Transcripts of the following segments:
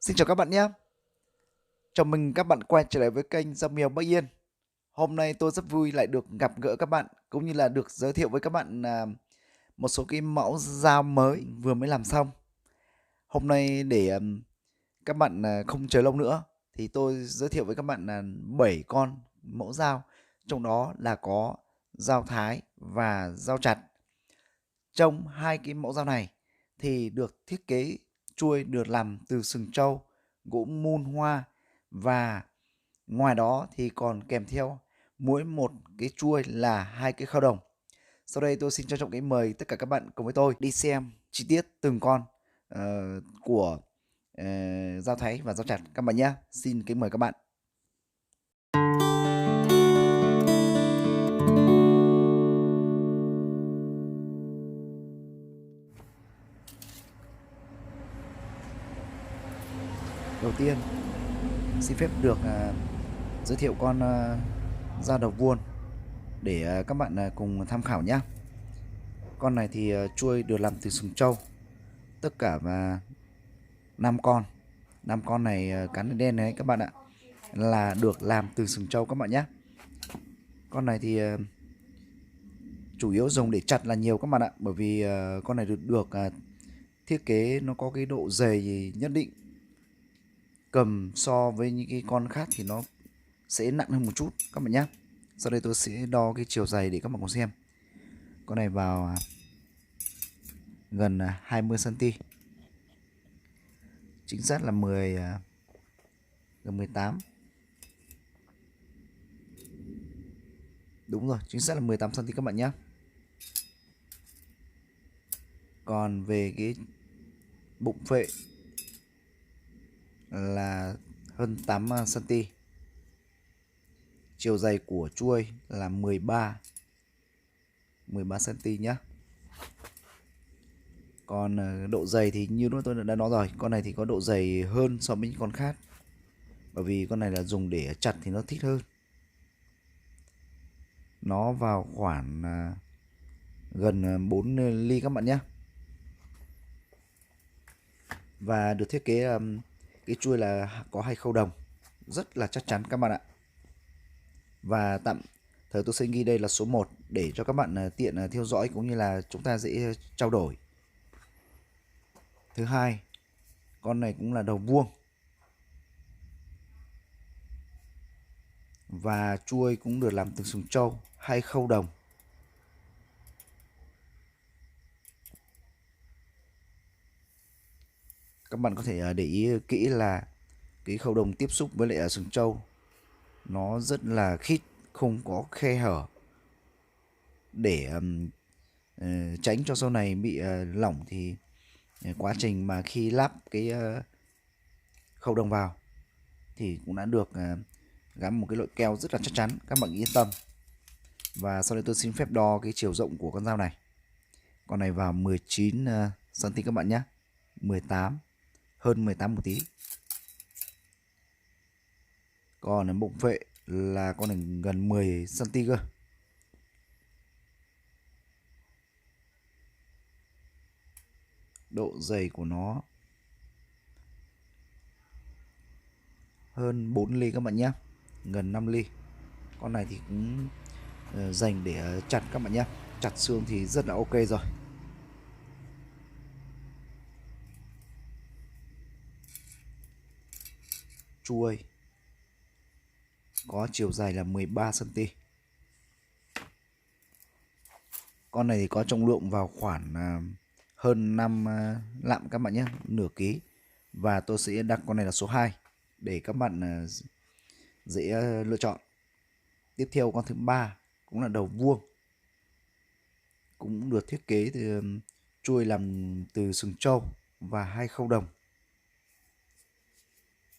Xin chào các bạn nhé. Chào mừng các bạn quay trở lại với kênh Dao Mèo Bắc Yên. Hôm nay tôi rất vui lại được gặp gỡ các bạn cũng như là được giới thiệu với các bạn một số cái mẫu dao mới vừa mới làm xong. Hôm nay để các bạn không chờ lâu nữa thì tôi giới thiệu với các bạn là 7 con mẫu dao, trong đó là có dao thái và dao chặt. Trong hai cái mẫu dao này thì được thiết kế chuôi được làm từ sừng trâu, gỗ mun hoa, và ngoài đó thì còn kèm theo mỗi một cái chuôi là hai cái khâu đồng. Sau đây tôi xin trân trọng kính mời tất cả các bạn cùng với tôi đi xem chi tiết từng con của dao thái và dao chặt các bạn nhé. Xin kính mời các bạn. Đầu tiên xin phép được giới thiệu con dao đầu vuông để các bạn cùng tham khảo nhé. Con này thì chuôi được làm từ sừng trâu, tất cả và 5 con này cán đen này các bạn ạ, là được làm từ sừng trâu các bạn nhé. Con này thì chủ yếu dùng để chặt là nhiều các bạn ạ, bởi vì con này được thiết kế nó có cái độ dày nhất định, cầm so với những cái con khác thì nó sẽ nặng hơn một chút các bạn nhé. Sau đây tôi sẽ đo cái chiều dày để các bạn cùng xem. Con này vào gần 20 cm, chính xác là gần 18. Đúng rồi, chính xác là 18 cm các bạn nhé. Còn về cái bụng phệ là hơn 8 cm. Chiều dày của chuôi là 13 cm nhé. Còn độ dày thì như lúc tôi đã nói rồi, con này thì có độ dày hơn so với những con khác, bởi vì con này là dùng để chặt thì nó thích hơn. Nó vào khoảng gần 4 ly các bạn nhé. Và được thiết kế cái chuôi là có 2 khâu đồng, rất là chắc chắn các bạn ạ. Và tạm thời tôi sẽ ghi đây là số 1 để cho các bạn tiện theo dõi cũng như là chúng ta dễ trao đổi. Thứ hai, con này cũng là đầu vuông và chuôi cũng được làm từ sừng trâu, 2 khâu đồng. Các bạn có thể để ý kỹ là cái khâu đồng tiếp xúc với lại sừng trâu nó rất là khít, không có khe hở, để tránh cho sau này bị lỏng thì quá trình mà khi lắp cái khâu đồng vào thì cũng đã được gắn một cái loại keo rất là chắc chắn, các bạn yên tâm. Và sau đây tôi xin phép đo cái chiều rộng của con dao này. Con này vào 19 cm các bạn nhé. 18, hơn 18 một tí. Còn bụng phệ là con này gần 10 cm cơ. Độ dày của nó hơn 4 ly các bạn nhé, gần 5 ly. Con này thì cũng dành để chặt các bạn nhé, chặt xương thì rất là ok rồi. Chuôi có chiều dài là 13 cm. Con này thì có trọng lượng vào khoảng hơn 5 lạng các bạn nhé, nửa ký. Và tôi sẽ đặt con này là số 2 để các bạn dễ lựa chọn. Tiếp theo con thứ 3 cũng là đầu vuông, cũng được thiết kế từ chuôi làm từ sừng trâu và 2 khâu đồng,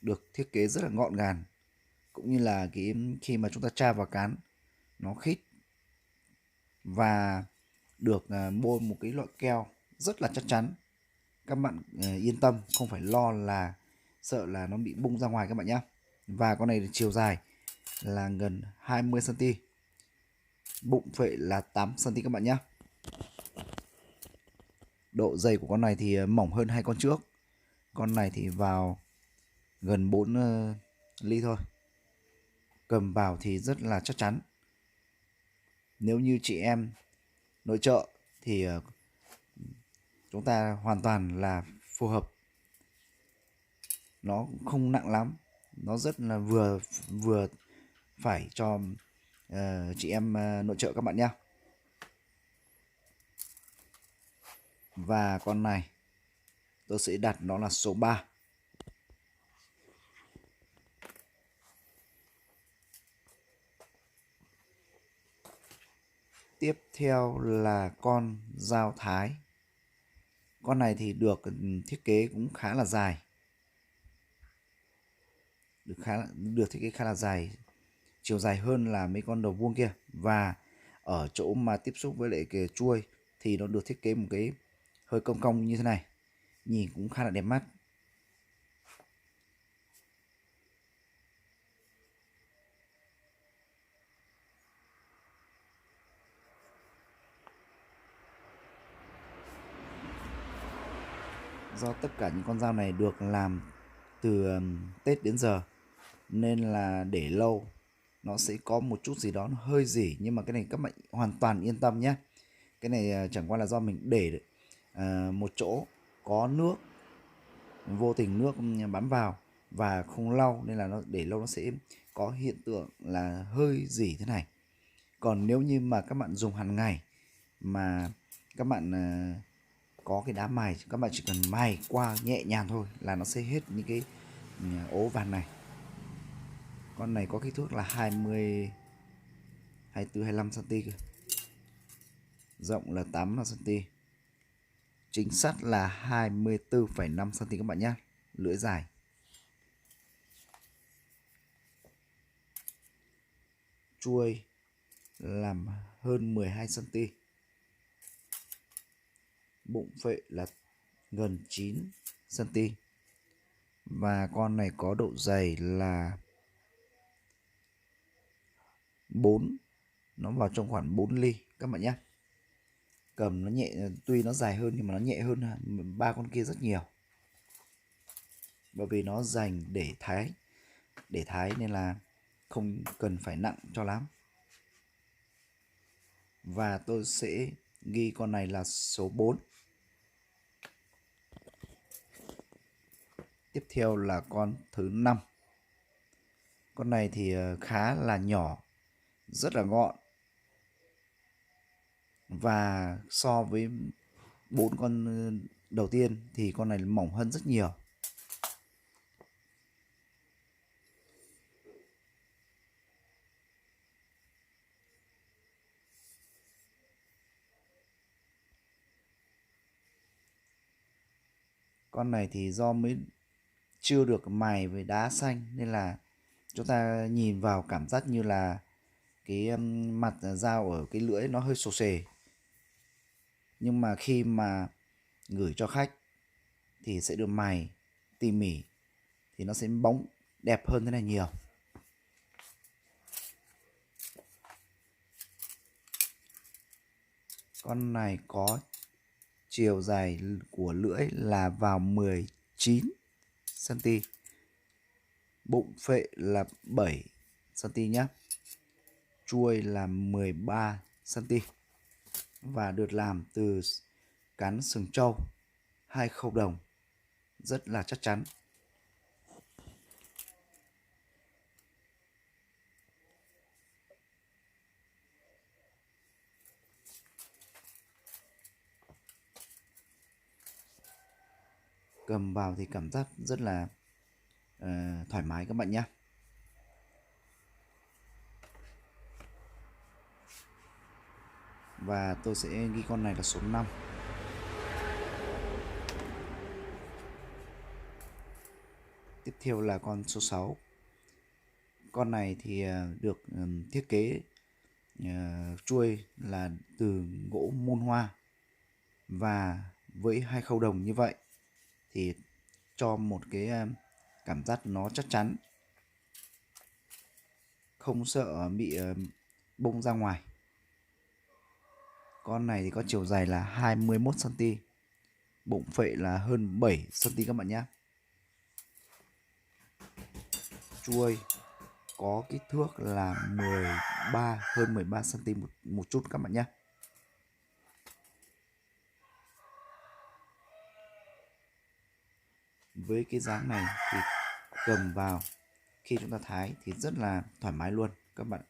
được thiết kế rất là gọn gàng, cũng như là cái khi mà chúng ta tra vào cán nó khít, và được bôi một cái loại keo rất là chắc chắn. Các bạn yên tâm, không phải lo là sợ là nó bị bung ra ngoài các bạn nhé. Và con này thì chiều dài là gần 20 cm, bụng phệ là 8 cm các bạn nhé. Độ dày của con này thì mỏng hơn hai con trước. Con này thì vào gần 4 ly thôi. Cầm vào thì rất là chắc chắn. Nếu như chị em nội trợ thì chúng ta hoàn toàn là phù hợp. Nó cũng không nặng lắm, nó rất là vừa vừa phải cho chị em nội trợ các bạn nhé. Và con này tôi sẽ đặt nó là số 3. Tiếp theo là con dao thái. Con này thì được thiết kế cũng khá là dài. Được thiết kế khá là dài, chiều dài hơn là mấy con đầu vuông kia. Và ở chỗ mà tiếp xúc với lại cái chuôi thì nó được thiết kế một cái hơi cong cong như thế này, nhìn cũng khá là đẹp mắt. Do tất cả những con dao này được làm từ Tết đến giờ nên là để lâu nó sẽ có một chút gì đó nó hơi rỉ, nhưng mà cái này các bạn hoàn toàn yên tâm nhé. Cái này chẳng qua là do mình để một chỗ có nước, vô tình nước bám vào và không lau nên là nó để lâu nó sẽ có hiện tượng là hơi rỉ thế này. Còn nếu như mà các bạn dùng hàng ngày mà các bạn có cái đá mài, các bạn chỉ cần mài qua nhẹ nhàng thôi là nó sẽ hết những cái ố vàng này. Con này có kích thước là 20, 24, 25 cm, rộng là 8 cm, chính xác là 24,5 cm các bạn nhé. Lưỡi dài. Chuôi làm hơn 12 cm. Bụng phệ là gần 9 cm. Và con này có độ dày là 4, nó vào trong khoảng 4 ly các bạn nhé. Cầm nó nhẹ, tuy nó dài hơn nhưng mà nó nhẹ hơn ba con kia rất nhiều, bởi vì nó dành để thái nên là không cần phải nặng cho lắm. Và tôi sẽ ghi con này là số 4. Tiếp theo là con thứ 5. Con này thì khá là nhỏ, rất là gọn, và so với 4 con đầu tiên thì con này mỏng hơn rất nhiều. Con này thì do mới chưa được mài với đá xanh nên là chúng ta nhìn vào cảm giác như là cái mặt dao ở cái lưỡi nó hơi xồ xề, nhưng mà khi mà gửi cho khách thì sẽ được mài tỉ mỉ thì nó sẽ bóng đẹp hơn thế này nhiều. Con này có chiều dài của lưỡi là vào 19 cm, bụng phệ là 7 cm nhé, chuôi là 13 cm và được làm từ cán sừng trâu 2 khâu đồng, rất là chắc chắn. Cầm vào thì cảm giác rất là thoải mái các bạn nhé. Và tôi sẽ ghi con này là số 5. Tiếp theo là con số 6. Con này thì được thiết kế chuôi là từ gỗ môn hoa, và với 2 khâu đồng như vậy thì cho một cái cảm giác nó chắc chắn, không sợ bị bung ra ngoài. Con này thì có chiều dài là 21 cm, bụng phệ là hơn 7 cm các bạn nhé. chuôi có kích thước là hơn 13 cm một chút các bạn nhé. Với cái dáng này thì cầm vào khi chúng ta thái thì rất là thoải mái luôn các bạn.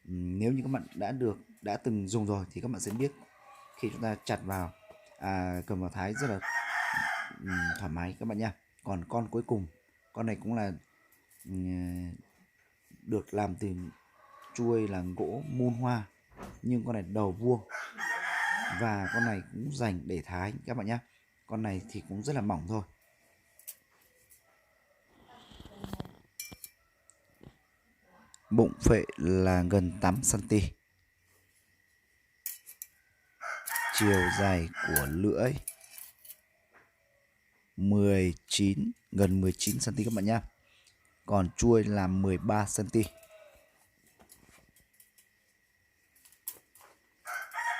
Nếu như các bạn đã từng dùng rồi thì các bạn sẽ biết khi chúng ta chặt vào cầm vào thái rất là thoải mái các bạn nha. Còn con cuối cùng, con này cũng là được làm từ chuôi là gỗ mun hoa, nhưng con này đầu vuông và con này cũng dành để thái các bạn nhé. Con này thì cũng rất là mỏng thôi. Bụng phệ là gần 8 cm. Chiều dài của lưỡi gần 19 cm các bạn nhé. Còn chuôi là 13 cm.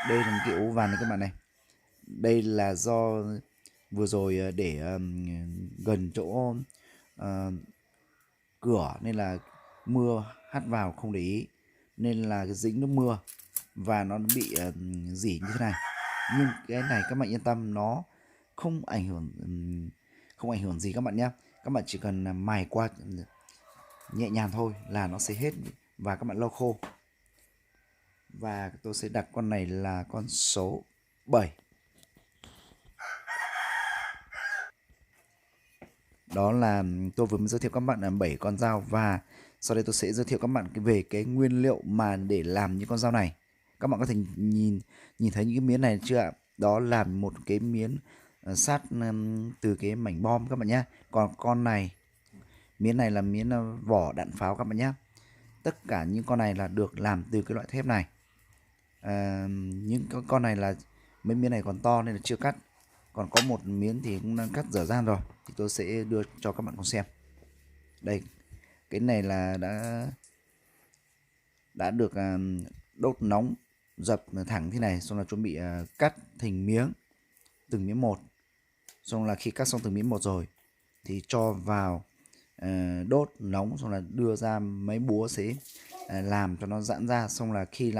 Đây là một cái ố vàng này các bạn này. Đây là do vừa rồi để gần chỗ cửa nên là mưa hắt vào không để ý nên là dính nước mưa và nó bị rỉ như thế này. Nhưng cái này các bạn yên tâm, nó không ảnh hưởng gì các bạn nhé. Các bạn chỉ cần mài qua nhẹ nhàng thôi là nó sẽ hết và các bạn lau khô. Và tôi sẽ đặt con này là con số 7. Đó là tôi vừa mới giới thiệu các bạn là 7 con dao, và sau đây tôi sẽ giới thiệu các bạn về cái nguyên liệu mà để làm những con dao này. Các bạn có thể nhìn thấy những cái miếng này chưa ạ? Đó là một cái miếng sắt từ cái mảnh bom các bạn nhé. Còn con này, miếng này là miếng vỏ đạn pháo các bạn nhé. Tất cả những con này là được làm từ cái loại thép này. Những con này là mấy miếng này còn to nên là chưa cắt. Còn có một miếng thì cũng đang cắt dở dang rồi, thì tôi sẽ đưa cho các bạn cùng xem. Đây, cái này là đã được đốt nóng, dập thẳng thế này, xong là chuẩn bị cắt thành miếng, từng miếng một. Xong là khi cắt xong từng miếng một rồi thì cho vào đốt nóng, xong là đưa ra máy búa sẽ làm cho nó giãn ra. Xong là khi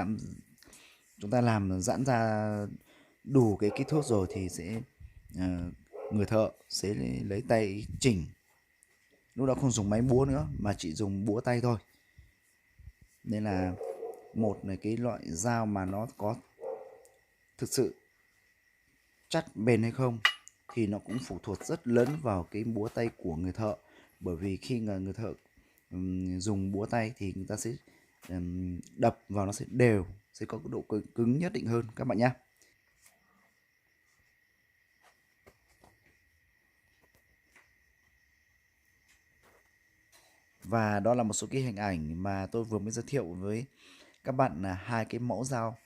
chúng ta làm giãn ra đủ cái kích thước rồi thì sẽ người thợ sẽ lấy tay chỉnh. Lúc đó không dùng máy búa nữa mà chỉ dùng búa tay thôi. Nên là một là cái loại dao mà nó có thực sự chắc bền hay không thì nó cũng phụ thuộc rất lớn vào cái búa tay của người thợ. Bởi vì khi người thợ dùng búa tay thì người ta sẽ đập vào nó sẽ đều, sẽ có cái độ cứng nhất định hơn các bạn nhé. Và đó là một số cái hình ảnh mà tôi vừa mới giới thiệu với các bạn là hai cái mẫu dao,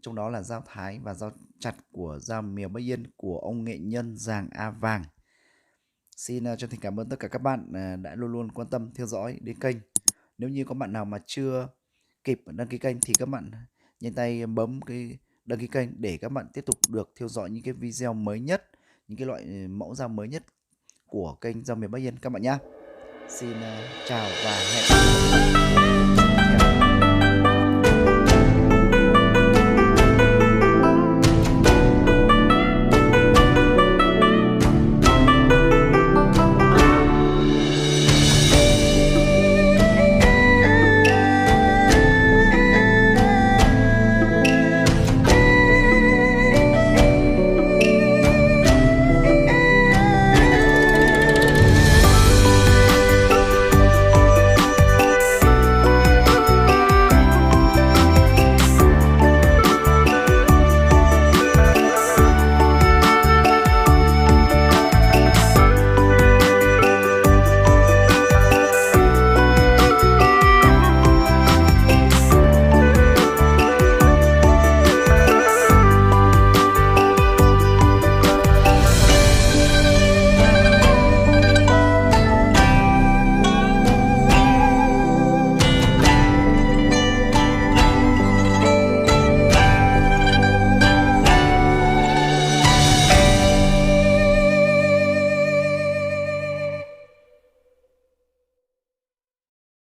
trong đó là dao thái và dao chặt của dao mèo Bắc Yên của ông nghệ nhân Giàng A Vàng. Xin chân thành cảm ơn tất cả các bạn đã luôn luôn quan tâm theo dõi đến kênh. Nếu như có bạn nào mà chưa kịp đăng ký kênh thì các bạn nhanh tay bấm cái đăng ký kênh để các bạn tiếp tục được theo dõi những cái video mới nhất, những cái loại mẫu dao mới nhất của kênh Dao Mèo Bắc Yên các bạn nhé. Xin chào và hẹn gặp lại.